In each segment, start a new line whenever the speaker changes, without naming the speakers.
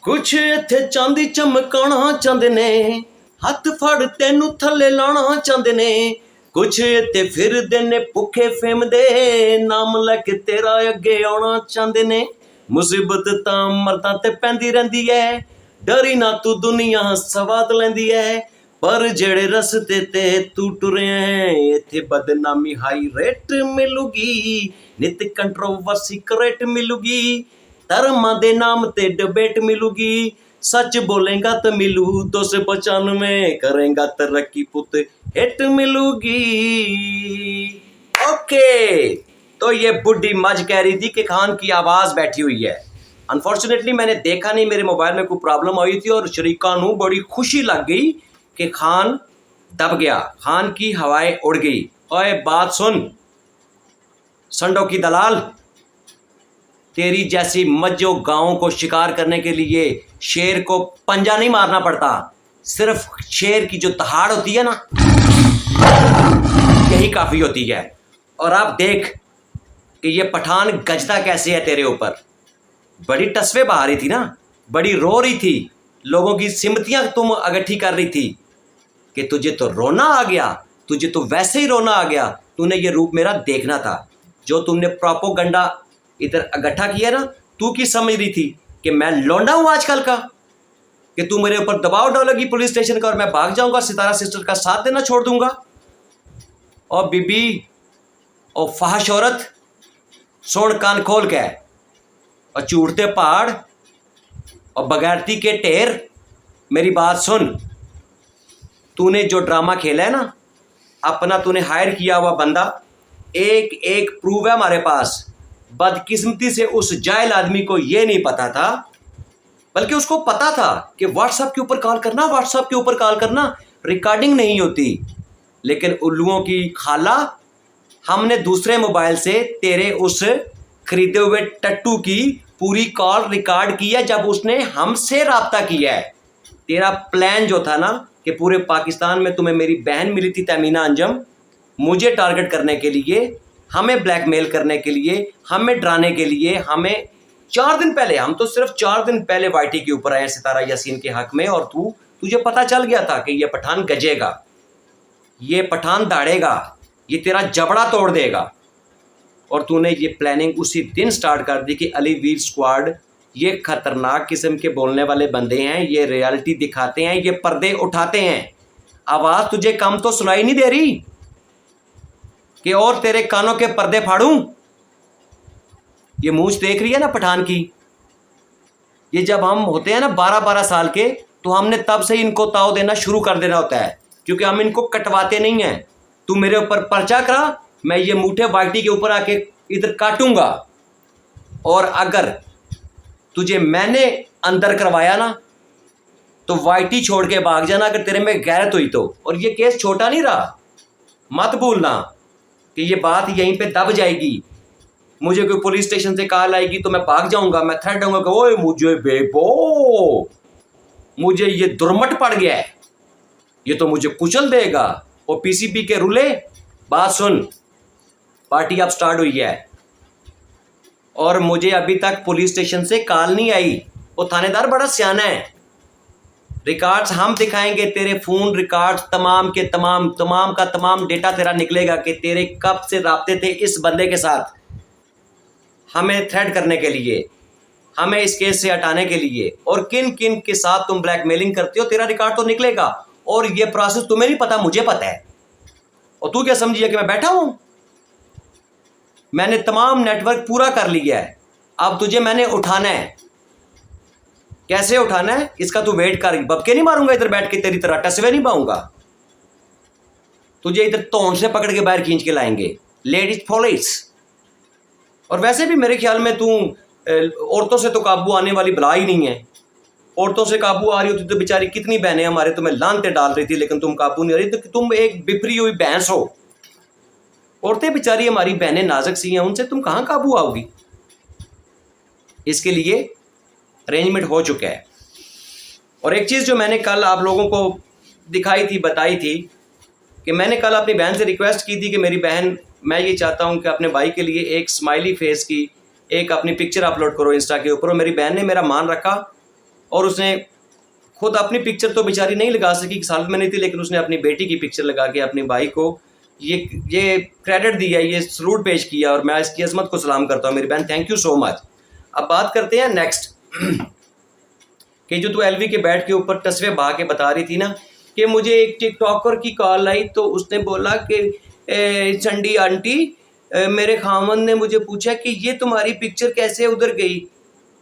कुछ इत्थे चांदी चमकाना चाहते ने, हथ फड़ तेनू थले लाना चाहते ने। कुछ इत्थे फिरदे ने भुखे फेम दे, नाम लैके तेरा अगे आना चाहते ने। मुसीबत तां मर्दां ते पैंदी रहिंदी है, डरी ना तू दुनिया सवाद लैंदी है। पर जेड़े रस्ते ते तू टुरिया है, इत्थे बदनामी हाई रेट मिलूगी, नित कंट्रोवर्सी करेट मिलूगी। धर्मां दे नाम ते डिबेट मिलूगी, सच बोलेगा तो मिलू 295, करेगा तरक्की पुत हिट मिलूगी। ओके, तो ये बुढ़ी मज कह रही थी कि खान की आवाज़ बैठी हुई है। अनफॉर्चुनेटली मैंने देखा नहीं, मेरे मोबाइल में कोई प्रॉब्लम आई थी और शरीका नू बड़ी खुशी लग गई कि खान दब गया, खान की हवाएं उड़ गई। ओए बात सुन संडो की दलाल, तेरी जैसी मज्जो गाँव को शिकार करने के लिए शेर को पंजा नहीं मारना पड़ता, सिर्फ शेर की जो दहाड़ होती है ना, यही काफ़ी होती है। और आप देख कि ये पठान गजदा कैसे है तेरे ऊपर। बड़ी तस्वे बहा रही थी ना, बड़ी रो रही थी, लोगों की सिमतियाँ तुम इकट्ठी कर रही थी कि तुझे तो रोना आ गया, तुझे तो वैसे ही रोना आ गया। तूने ये रूप मेरा देखना था, जो तुमने प्रोपोगंडा इधर इकट्ठा किया ना। तू की समझ रही थी कि मैं लौंडा हूँ आजकल का, कि तू मेरे ऊपर दबाव डालेगी पुलिस स्टेशन का और मैं भाग जाऊंगा, सितारा सिस्टर का साथ देना छोड़ दूंगा। और बीबी और फहश औरत, सोन कान खोल के, और चूड़ते पहाड़ और बगैरती के ढेर, मेरी बात सुन। तूने जो ड्रामा खेला है ना, अपना तूने हायर किया हुआ बंदा, एक एक प्रूव है हमारे पास। बदकिस्मती से उस जाहिल आदमी को ये नहीं पता था, बल्कि उसको पता था कि व्हाट्सएप के ऊपर कॉल करना, व्हाट्सएप के ऊपर कॉल करना रिकॉर्डिंग नहीं होती। लेकिन उल्लुओं की खाला, हमने दूसरे मोबाइल से तेरे उस खरीदे हुए टट्टू की पूरी कॉल रिकॉर्ड की है जब उसने हमसे रब्ता किया है। तेरा प्लान जो था ना कि पूरे पाकिस्तान में तुम्हें मेरी बहन मिली थी तमीना अंजम, मुझे टारगेट करने के लिए, हमें ब्लैकमेल करने के लिए, हमें डराने के लिए, हमें 4 दिन पहले, हम तो सिर्फ 4 दिन पहले वाईटी के ऊपर आए सितारा यासीन के हक में, और तुझे पता चल गया था कि ये पठान गजेगा, ये पठान दाड़ेगा, ये तेरा जबड़ा तोड़ देगा। और तूने ये प्लानिंग उसी दिन स्टार्ट कर दी कि अली वीर स्क्वाड ये खतरनाक किस्म के बोलने वाले बंदे हैं, ये रियलिटी दिखाते हैं, ये पर्दे उठाते हैं। आवाज़ तुझे कम तो सुनाई नहीं दे रही कि और तेरे कानों के पर्दे फाड़ूं? ये मूंछ देख रही है ना पठान की, ये जब हम होते हैं ना 12-12 साल के, तो हमने तब से इनको ताव देना शुरू कर देना होता है, क्योंकि हम इनको कटवाते नहीं हैं। तू मेरे ऊपर पर्चा करा, मैं ये मूठे वाईटी के ऊपर आके इधर काटूंगा। और अगर तुझे मैंने अंदर करवाया ना, तो वाईटी छोड़ के भाग जाना, अगर तेरे में गैरत हुई तो। और ये केस छोटा नहीं रहा, मत भूलना कि ये बात यहीं पे दब जाएगी। मुझे कोई पुलिस स्टेशन से कॉल आएगी तो मैं भाग जाऊंगा, मैं थ्रेट दूंगा कि ओए मुझे बेबो, मुझे ये दुर्मट पड़ गया है, ये तो मुझे कुचल देगा। और पीसीपी के रुले, बात सुन, पार्टी अब स्टार्ट हुई है और मुझे अभी तक पुलिस स्टेशन से कॉल नहीं आई। वो थानेदार बड़ा सियाना है, रिकॉर्ड्स हम दिखाएंगे, तेरे फ़ोन रिकॉर्ड्स तमाम के तमाम का तमाम डेटा तेरा निकलेगा कि तेरे कब से राब्ते थे इस बंदे के साथ, हमें थ्रेट करने के लिए, हमें इस केस से हटाने के लिए, और किन किन के साथ तुम ब्लैकमेलिंग करते हो, तेरा रिकॉर्ड तो निकलेगा। और ये प्रोसेस तुम्हें नहीं पता, मुझे पता है। और तू क्या समझी है कि मैं बैठा हूं? मैंने तमाम नेटवर्क पूरा कर लिया है, अब तुझे मैंने उठाना है। कैसे उठाना है इसका तू वेट कर, बबके नहीं मारूंगा इधर बैठ के, तेरी तरह टसवे नहीं पाऊंगा। तुझे इधर तोंड से पकड़ के बाहर खींच के लाएंगे, लेडीज पुलिस। और वैसे भी मेरे ख्याल में तू औरतों से तो काबू आने वाली बला ही नहीं है। औरतों से काबू आ रही होती तो बेचारी कितनी बहनें हमारे तुम्हें लानते डाल रही थी, लेकिन तुम काबू नहीं आ रही, तो तुम एक बिफरी हुई भैंस हो। औरतें बेचारी हमारी बहनें नाजुक सी हैं, उनसे तुम कहाँ काबू आओगी? इसके लिए अरेंजमेंट हो चुका है। और एक चीज़ जो मैंने कल आप लोगों को दिखाई थी, बताई थी, कि मैंने कल अपनी बहन से रिक्वेस्ट की थी कि मेरी बहन, मैं ये चाहता हूँ कि अपने भाई के लिए एक स्माइली फेस की एक अपनी पिक्चर अपलोड करो इंस्टा के ऊपर। और मेरी बहन ने मेरा मान रखा और उसने खुद अपनी पिक्चर तो बेचारी नहीं लगा सकी, साल में नहीं थी, लेकिन उसने अपनी बेटी की पिक्चर लगा के अपनी भाई को ये क्रेडिट दिया, ये सलूट पेश किया, और मैं इसकी अजमत को सलाम करता हूँ मेरी बहन, थैंक यू सो मच। अब बात करते हैं नेक्स्ट कि जो तू एलवी के बेड के ऊपर तस्वीर बहा के बता रही थी ना कि मुझे एक टिकटॉकर की कॉल आई, तो उसने बोला कि चंडी आंटी मेरे खामन ने मुझे पूछा कि ये तुम्हारी पिक्चर कैसे उधर गई,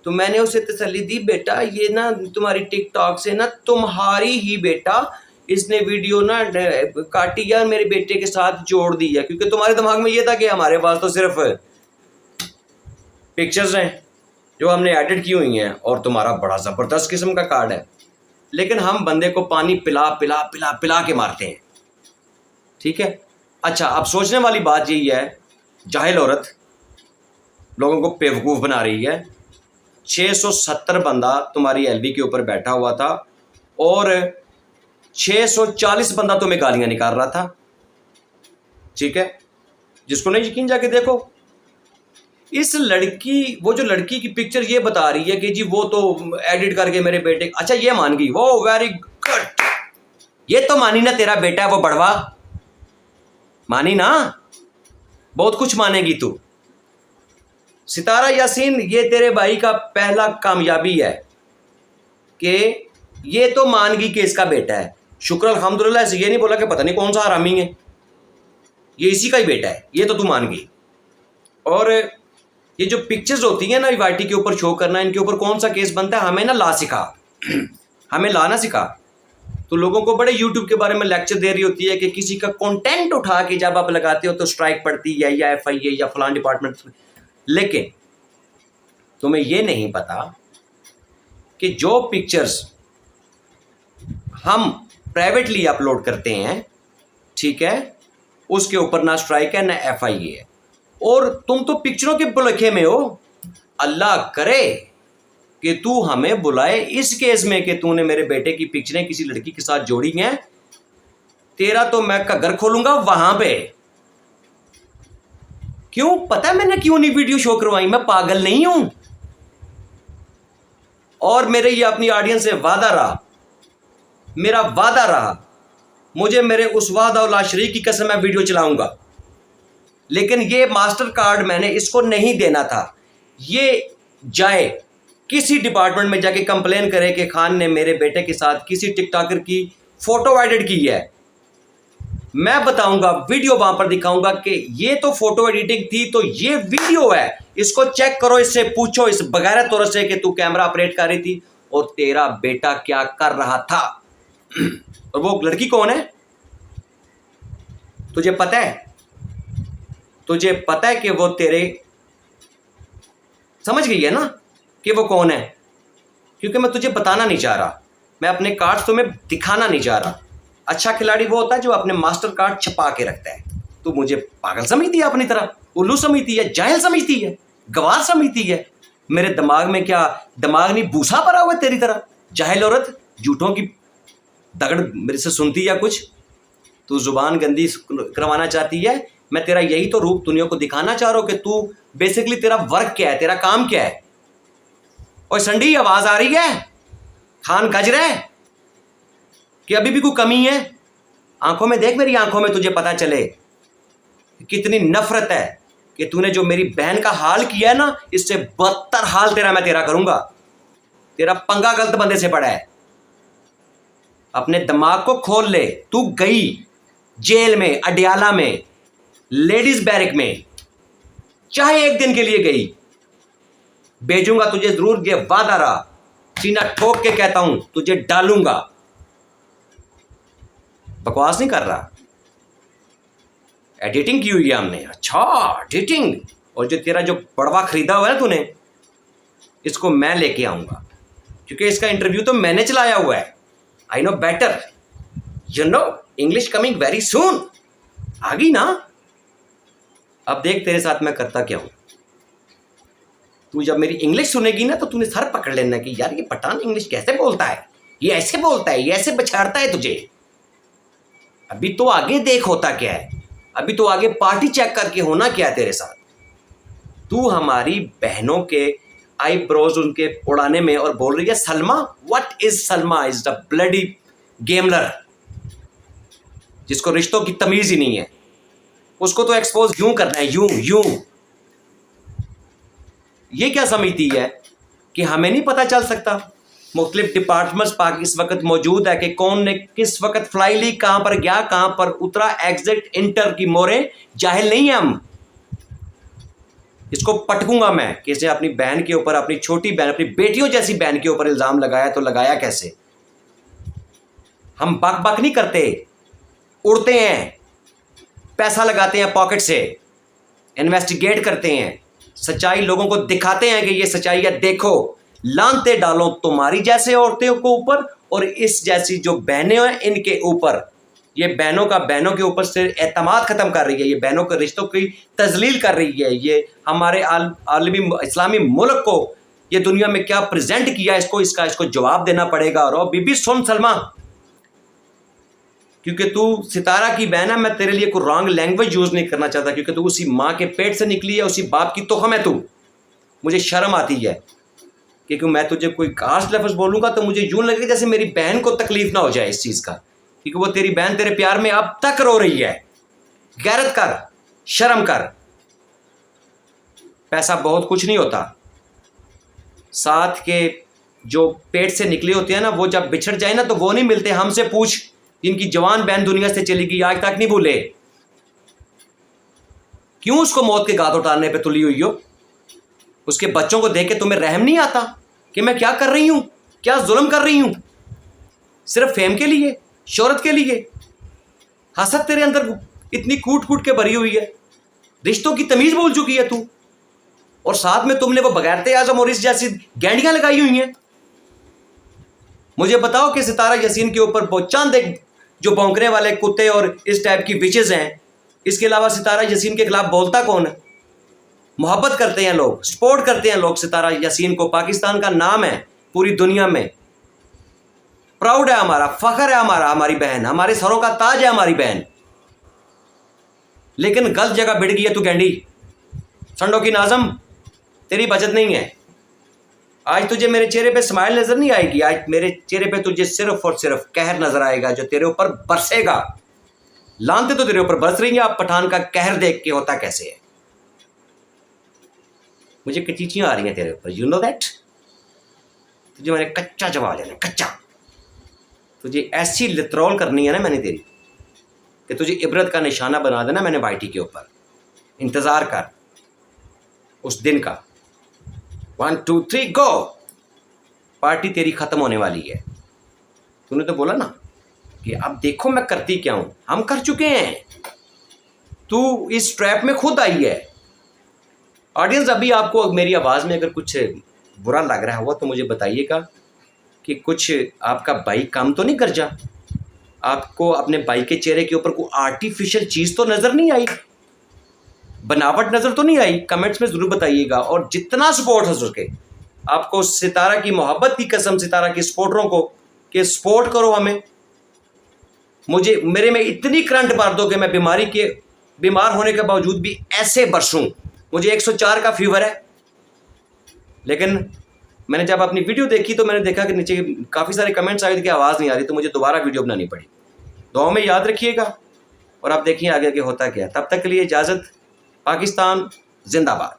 तो मैंने उसे तसल्ली दी, बेटा ये ना तुम्हारी टिकटॉक से ना तुम्हारी ही बेटा इसने वीडियो ना काटी या मेरे बेटे के साथ जोड़ दी है, क्योंकि तुम्हारे दिमाग में ये था कि हमारे पास तो सिर्फ पिक्चर्स हैं जो हमने एडिट की हुई हैं और तुम्हारा बड़ा ज़बरदस्त किस्म का कार्ड है, लेकिन हम बंदे को पानी पिला पिला पिला पिला के मारते हैं। ठीक है, अच्छा अब सोचने वाली बात यही है, जाहिल औरत लोगों को बेवकूफ़ बना रही है। 670 बंदा तुम्हारी एलवी के ऊपर बैठा हुआ था और 640 बंदा तुम्हें गालियां निकाल रहा था। ठीक है, जिसको नहीं यकीन जाके देखो। इस लड़की, वो जो लड़की की पिक्चर ये बता रही है कि जी वो तो एडिट करके मेरे बेटे, अच्छा ये मान गई, वो वेरी गुड, ये तो मानी ना तेरा बेटा है वो बड़वा, मानी ना, बहुत कुछ मानेगी तू। सितारा यासीन, ये तेरे भाई का पहला कामयाबी है कि ये तो मान गई कि इसका बेटा है। शुक्र अल्हम्दुलिल्लाह, ऐसे ये नहीं बोला कि पता नहीं कौन सा हरामी है, ये इसी का ही बेटा है, ये तो तू मान गई। और ये जो पिक्चर्स होती हैं ना वाईटी के ऊपर शो करना, इनके ऊपर कौन सा केस बनता है, हमें ना ला सिखा हमें ला ना सिखा। तो लोगों को बड़े यूट्यूब के बारे में लेक्चर दे रही होती है कि किसी का कंटेंट उठा के जब आप लगाते हो तो स्ट्राइक पड़ती है या FIA या फलान डिपार्टमेंट, लेकिन तुम्हें ये नहीं पता कि जो पिक्चर्स हम प्राइवेटली अपलोड करते हैं, ठीक है, उसके ऊपर ना स्ट्राइक है ना FIA है, और तुम तो पिक्चरों के बुलखे में हो। अल्लाह करे कि तू हमें बुलाए इस केस में कि तूने मेरे बेटे की पिक्चरें किसी लड़की के साथ जोड़ी हैं, तेरा तो मैं घर खोलूंगा वहां पे। क्यों, पता है मैंने क्यों नहीं वीडियो शो करवाई, मैं पागल नहीं हूं। और मेरे ये अपनी ऑडियंस से वादा रहा, मेरा वादा रहा, मुझे मेरे उस वादा और लाशरीक की कसम मैं वीडियो चलाऊंगा, लेकिन ये मास्टर कार्ड मैंने इसको नहीं देना था। ये जाए किसी डिपार्टमेंट में जाके कंप्लेन करे कि खान ने मेरे बेटे के साथ किसी टिकटॉकर की फोटो एडिट की है, मैं बताऊंगा, वीडियो वहां पर दिखाऊंगा कि ये तो फोटो एडिटिंग थी, तो ये वीडियो है, इसको चेक करो, इससे पूछो इस बगैरत औरत से कि तू कैमरा ऑपरेट कर रही थी और तेरा बेटा क्या कर रहा था। और वो लड़की कौन है तुझे पता है? तुझे पता है कि वो तेरे, समझ गई है ना कि वो कौन है? क्योंकि मैं तुझे बताना नहीं चाह रहा, मैं अपने कार्ड्स तुम्हें दिखाना नहीं चाह रहा। अच्छा खिलाड़ी वो होता है जो अपने मास्टर कार्ड छपा के रखता है। तू मुझे पागल समझती है, अपनी तरह उल्लू समझती है, जाहिल समझती है, गवार समझती है। मेरे दिमाग में क्या दिमाग नहीं भूसा भरा हुआ तेरी तरह? जाहिल औरत, झूठों की दगड़ मेरे से सुनती है कुछ, तू जुबान गंदी करवाना चाहती है। मैं तेरा यही तो रूप दुनिया को दिखाना चाह रहा हूं कि तू बेसिकली तेरा वर्क क्या है, तेरा काम क्या है। और संडी आवाज आ रही है? खान गज रहा है कि अभी भी कोई कमी है? आंखों में देख, मेरी आंखों में, तुझे पता चले कितनी नफरत है कि तूने जो मेरी बहन का हाल किया है ना, इससे बदतर हाल मैं तेरा करूंगा। तेरा पंगा गलत बंदे से पड़ा है, अपने दिमाग को खोल ले। तू गई जेल में, अडियाला में, लेडीज बैरक में, चाहे एक दिन के लिए गई, भेजूंगा तुझे जरूर, ये वादा रहा, सीना ठोक के कहता हूं, तुझे डालूंगा। बकवास नहीं कर रहा, एडिटिंग की हुई है हमने। अच्छा एडिटिंग, और जो तेरा जो बड़वा खरीदा हुआ है ना तूने, इसको मैं लेके आऊंगा, क्योंकि इसका इंटरव्यू तो मैंने चलाया हुआ है। I know better, you know English coming very soon. आ गई ना? अब देख तेरे साथ मैं करता क्या हूं। तू जब मेरी इंग्लिश सुनेगी ना तो तूने सर पकड़ लेना कि यार ये पठान इंग्लिश कैसे बोलता है, ये ऐसे बोलता है, ये ऐसे बछाड़ता है तुझे। अभी तो आगे देख होता क्या है, अभी तो आगे पार्टी चेक करके होना क्या है तेरे साथ। तू हमारी बहनों के आईब्रोज उनके उड़ाने में और बोल रही है Salma, what is Salma is the bloody gambler, जिसको रिश्तों की तमीज ही नहीं है, उसको तो एक्सपोज यूं करना है, यूं यूं। ये क्या समझती है कि हमें नहीं पता चल सकता? मुख्तलिफ डिपार्टमेंट्स पाक इस वक्त मौजूद है कि कौन ने किस वक्त फ्लाई ली, कहां पर गया, कहां पर उतरा, एग्जिट इंटर की मोरें जाहिल नहीं है हम। इसको पटकूंगा मैं कि इसने अपनी बहन के ऊपर, अपनी छोटी बहन, अपनी बेटियों जैसी बहन के ऊपर इल्ज़ाम लगाया, तो लगाया कैसे? हम बक बक नहीं करते, उड़ते हैं, पैसा लगाते हैं पॉकेट से, इन्वेस्टिगेट करते हैं, सच्चाई लोगों को दिखाते हैं कि ये सच्चाई है, देखो। लानते डालो तुम्हारी जैसे औरतों को ऊपर और इस जैसी जो बहनें हैं इनके ऊपर। ये बहनों के ऊपर से एतमाद ख़त्म कर रही है, ये बहनों के रिश्तों की तजलील कर रही है, ये हमारे आलमी इस्लामी मुल्क को ये दुनिया में क्या प्रेजेंट किया, इसको जवाब देना पड़ेगा। और बीबी सुन सलमा, क्योंकि तू सितारा की बहन है, मैं तेरे लिए कोई रॉन्ग लैंग्वेज यूज़ नहीं करना चाहता, क्योंकि तू उसी माँ के पेट से निकली है, उसी बाप की तोहम है तू। मुझे शर्म आती है क्योंकि मैं तुझे कोई कास्ट लफ्ज़ बोलूँगा तो मुझे यूँ लगेगा जैसे मेरी बहन को तकलीफ ना हो जाए इस चीज़ का, क्योंकि वो तेरी बहन तेरे प्यार में अब तक रो रही है। गैरत कर, शर्म कर। पैसा बहुत कुछ नहीं होता, साथ के जो पेट से निकले होते हैं ना, वो जब बिछड़ जाए ना तो वो नहीं मिलते। हमसे पूछ, जिनकी जवान बहन दुनिया से चली गई आज तक नहीं भूले, क्यों उसको मौत के घाट उतारने पे तुली हुई हो? उसके बच्चों को देख के तुम्हें रहम नहीं आता कि मैं क्या कर रही हूं, क्या जुल्म कर रही हूं, सिर्फ फेम के लिए, शोहरत के लिए? हसद तेरे अंदर इतनी कूट कूट के भरी हुई है, रिश्तों की तमीज भूल चुकी है तू, और साथ में तुमने वो बगैरते आजम और इस जैसी गैंडियां लगाई हुई हैं। मुझे बताओ कि सितारा यासीन के ऊपर वो चंद एक जो भौंकने वाले कुत्ते और इस टाइप की विचेज हैं, इसके अलावा सितारा यासीन के खिलाफ बोलता कौन है? मोहब्बत करते हैं लोग, सपोर्ट करते हैं लोग सितारा यासीन को। पाकिस्तान का नाम है पूरी दुनिया में, प्राउड है हमारा, फख्र है हमारा, हमारी बहन, हमारे सरों का ताज है हमारी बहन। लेकिन गलत जगह भिड़ गई है तू गैंडी, संडों की नाज़म, तेरी बचत नहीं है। आज तुझे मेरे चेहरे पे स्माइल नजर नहीं आएगी, आज मेरे चेहरे पे तुझे सिर्फ और सिर्फ कहर नजर आएगा जो तेरे ऊपर बरसेगा। लानते तो तेरे ऊपर बरस रही है, आप पठान का कहर देख के होता कैसे है। मुझे कचीचियाँ आ रही हैं तेरे ऊपर, यू नो दैट। तुझे मैंने कच्चा जवाब देना, कच्चा। तुझे ऐसी लित्रोल करनी है ना मैंने तेरी कि तुझे इबरत का निशाना बना देना मैंने वाईटी के ऊपर। इंतज़ार कर उस दिन का। 1 2 3 गो। पार्टी तेरी ख़त्म होने वाली है। तूने तो बोला ना कि अब देखो मैं करती क्या हूँ, हम कर चुके हैं। तू इस ट्रैप में खुद आई है। ऑडियंस, अभी आपको मेरी आवाज़ में अगर कुछ बुरा लग रहा हुआ तो मुझे बताइएगा कि कुछ आपका भाई काम तो नहीं कर जा, आपको अपने भाई के चेहरे के ऊपर कोई आर्टिफिशियल चीज़ तो नज़र नहीं आई, बनावट नज़र तो नहीं आई? कमेंट्स में ज़रूर बताइएगा। और जितना सपोर्ट हो सके आपको, सितारा की मोहब्बत की कसम, सितारा के सपोर्टरों को, कि सपोर्ट करो हमें। मुझे मेरे में इतनी करंट मार दो कि मैं बीमार होने के बावजूद भी ऐसे बरसूं। मुझे 104 का फीवर है, लेकिन मैंने जब अपनी वीडियो देखी तो मैंने देखा कि नीचे काफ़ी सारे कमेंट्स आए थे कि आवाज़ नहीं आ रही, तो मुझे दोबारा वीडियो बनानी पड़ी। दुआओं में याद रखिएगा और आप देखिए आगे होता क्या। तब तक के लिए इजाज़त। पाकिस्तान जिंदाबाद।